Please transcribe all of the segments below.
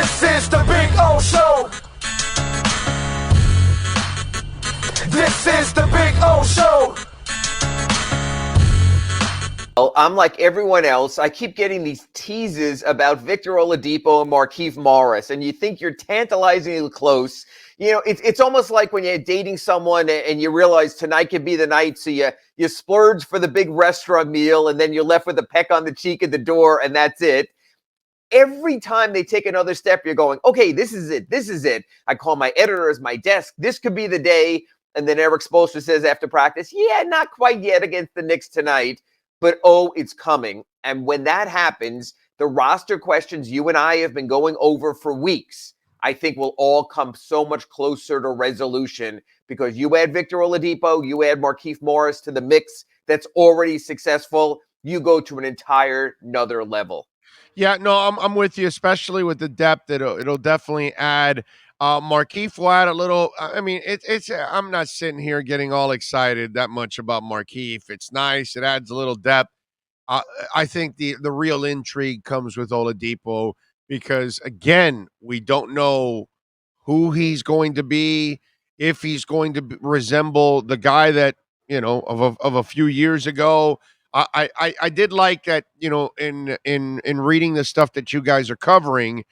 This is the Big O Show. This is the Big O Show. I'm like everyone else. I keep getting these teases about Victor Oladipo and Markieff Morris, and you think you're tantalizingly close. You know, it's almost like when you're dating someone and you realize tonight could be the night, so you splurge for the big restaurant meal, and then you're left with a peck on the cheek at the door, and that's it. Every time they take another step, you're going, okay, this is it. This is it. I call my editors, my desk. This could be the day. And then Eric Spoelstra says after practice, yeah, not quite yet against the Knicks tonight. But, oh, it's coming. And when that happens, the roster questions you and I have been going over for weeks, I think will all come so much closer to resolution because you add Victor Oladipo, you add Markieff Morris to the mix that's already successful, you go to an entire another level. Yeah, no, I'm with you, especially with the depth. It'll definitely add. Markieff will add a little. I mean, it's. I'm not sitting here getting all excited that much about Markieff. It's nice. It adds a little depth. I think the real intrigue comes with Oladipo because again, we don't know who he's going to be, if he's going to resemble the guy that of a few years ago. I did like that, in reading the stuff that you guys are covering,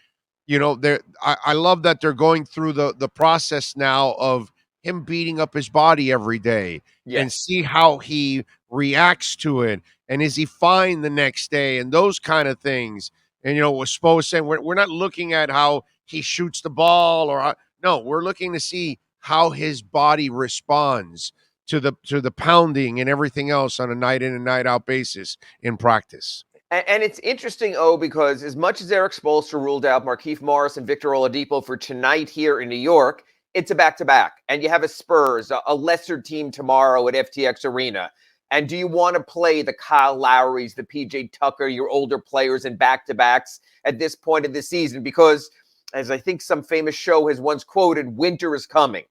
I love that they're going through the process now of him beating up his body every day and see how he reacts to it. And is he fine the next day and those kind of things. And, what Spo was saying, we're not looking at how he shoots the ball no, we're looking to see how his body responds to the pounding and everything else on a night in and night out basis in practice. And it's interesting, because as much as Eric Spoelstra ruled out Markieff Morris and Victor Oladipo for tonight here in New York, it's a back-to-back. And you have a Spurs, a lesser team tomorrow at FTX Arena. And do you want to play the Kyle Lowrys, the PJ Tucker, your older players in back-to-backs at this point of the season? Because, as I think some famous show has once quoted, winter is coming.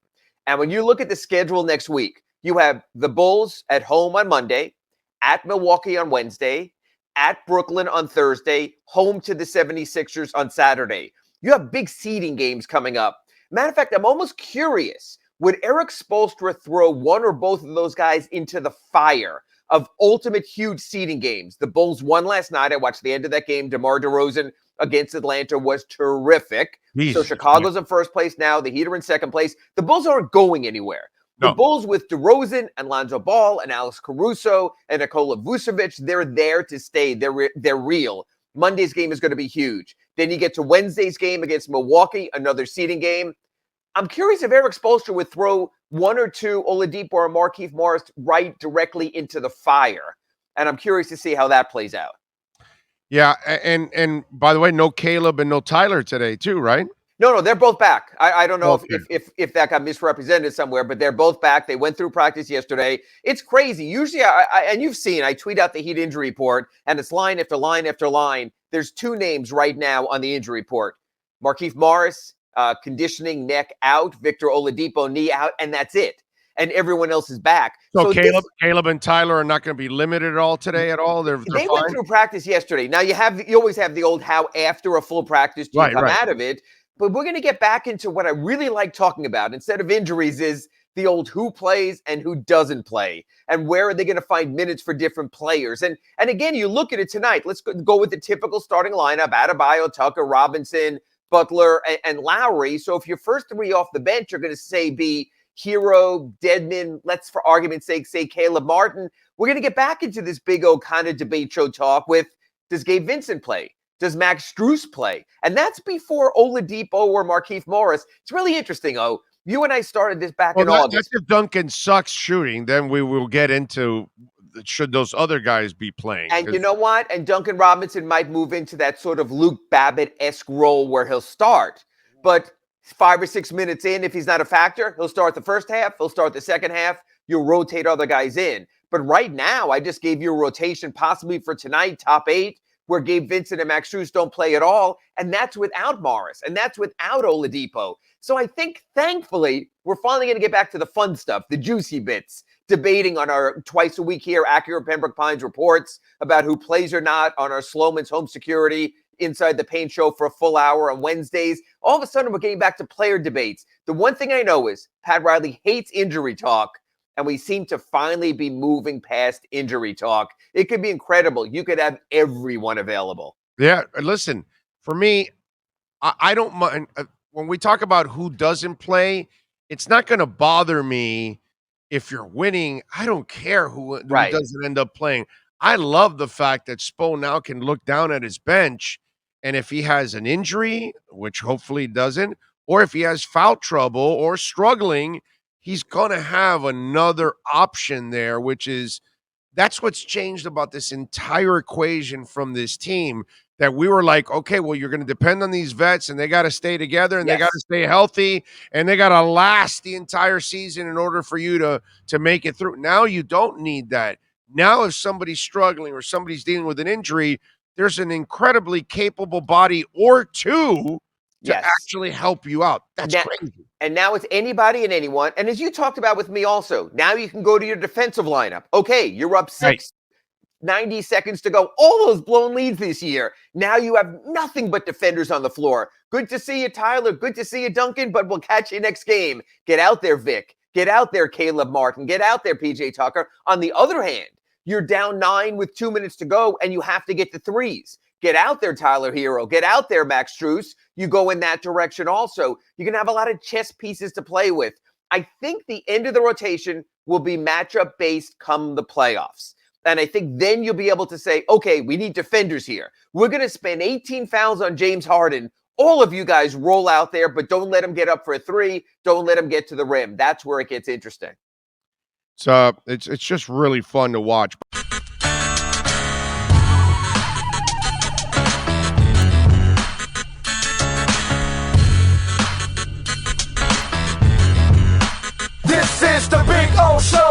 And when you look at the schedule next week, you have the Bulls at home on Monday, at Milwaukee on Wednesday, at Brooklyn on Thursday, home to the 76ers on Saturday. You have big seeding games coming up. Matter of fact, I'm almost curious, would Eric Spoelstra throw one or both of those guys into the fire of ultimate huge seeding games? The Bulls won last night. I watched the end of that game. DeMar DeRozan against Atlanta was terrific. So Chicago's in first place now. The Heat are in second place. The Bulls aren't going anywhere. The Bulls with DeRozan and Lonzo Ball and Alex Caruso and Nikola Vucevic, they're there to stay. They're real. Monday's game is going to be huge. Then you get to Wednesday's game against Milwaukee, another seeding game. I'm curious if Eric Spoelstra would throw one or two Oladipo or Markieff Morris right directly into the fire. And I'm curious to see how that plays out. Yeah, and by the way, no Caleb and no Tyler today too, right? No, they're both back. I don't know if that got misrepresented somewhere, but they're both back. They went through practice yesterday. It's crazy. Usually, and you've seen, I tweet out the Heat injury report, and it's line after line after line. There's two names right now on the injury report. Markieff Morris, conditioning, neck out. Victor Oladipo, knee out, and that's it. And everyone else is back. So Caleb and Tyler are not going to be limited at all today at all? They went through practice yesterday. Now, you always have the old how after a full practice do you come out of it. But we're going to get back into what I really like talking about instead of injuries is the old who plays and who doesn't play and where are they going to find minutes for different players. And again, you look at it tonight. Let's go with the typical starting lineup: Adebayo, Tucker, Robinson, Butler, and Lowry. So if your first three off the bench are going to be Hero, Dedmon, let's for argument's sake say Caleb Martin, we're going to get back into this big O kind of debate show talk with, does Gabe Vincent play? Does Max Strus play? And that's before Oladipo or Markieff Morris. It's really interesting, You and I started this back in August. That's if Duncan sucks shooting, then we will get into should those other guys be playing. And you know what? And Duncan Robinson might move into that sort of Luke Babbitt-esque role where he'll start. But 5 or 6 minutes in, if he's not a factor, he'll start the first half, he'll start the second half, you'll rotate other guys in. But right now, I just gave you a rotation possibly for tonight, top 8, where Gabe Vincent and Max Strus don't play at all, and that's without Morris, and that's without Oladipo. So I think, thankfully, we're finally going to get back to the fun stuff, the juicy bits, debating on our twice a week here, Accurate Pembroke Pines reports about who plays or not on our Slomin's home security. Inside the Paint show for a full hour on Wednesdays. All of a sudden, we're getting back to player debates. The one thing I know is Pat Riley hates injury talk, and we seem to finally be moving past injury talk. It could be incredible. You could have everyone available. Yeah, listen, for me, I don't mind when we talk about who doesn't play. It's not going to bother me if you're winning. I don't care who doesn't end up playing. I love the fact that Spo now can look down at his bench, and if he has an injury, which hopefully he doesn't, or if he has foul trouble or struggling, he's going to have another option there, that's what's changed about this entire equation from this team, that we were like, okay, well, you're going to depend on these vets, and they got to stay together, and they got to stay healthy, and they got to last the entire season in order for you to make it through. Now you don't need that. Now if somebody's struggling or somebody's dealing with an injury, there's an incredibly capable body or two to actually help you out. That's crazy. And now it's anybody and anyone. And as you talked about with me also, now you can go to your defensive lineup. Okay, you're up 6, 90 seconds to go. All those blown leads this year. Now you have nothing but defenders on the floor. Good to see you, Tyler. Good to see you, Duncan, but we'll catch you next game. Get out there, Vic. Get out there, Caleb Martin. Get out there, PJ Tucker. On the other hand, you're down 9 with 2 minutes to go, and you have to get the threes. Get out there, Tyler Hero. Get out there, Max Strus. You go in that direction also. You're going to have a lot of chess pieces to play with. I think the end of the rotation will be matchup-based come the playoffs. And I think then you'll be able to say, okay, we need defenders here. We're going to spend 18 fouls on James Harden. All of you guys roll out there, but don't let him get up for a 3. Don't let him get to the rim. That's where it gets interesting. So it's just really fun to watch. This is the Big O Show.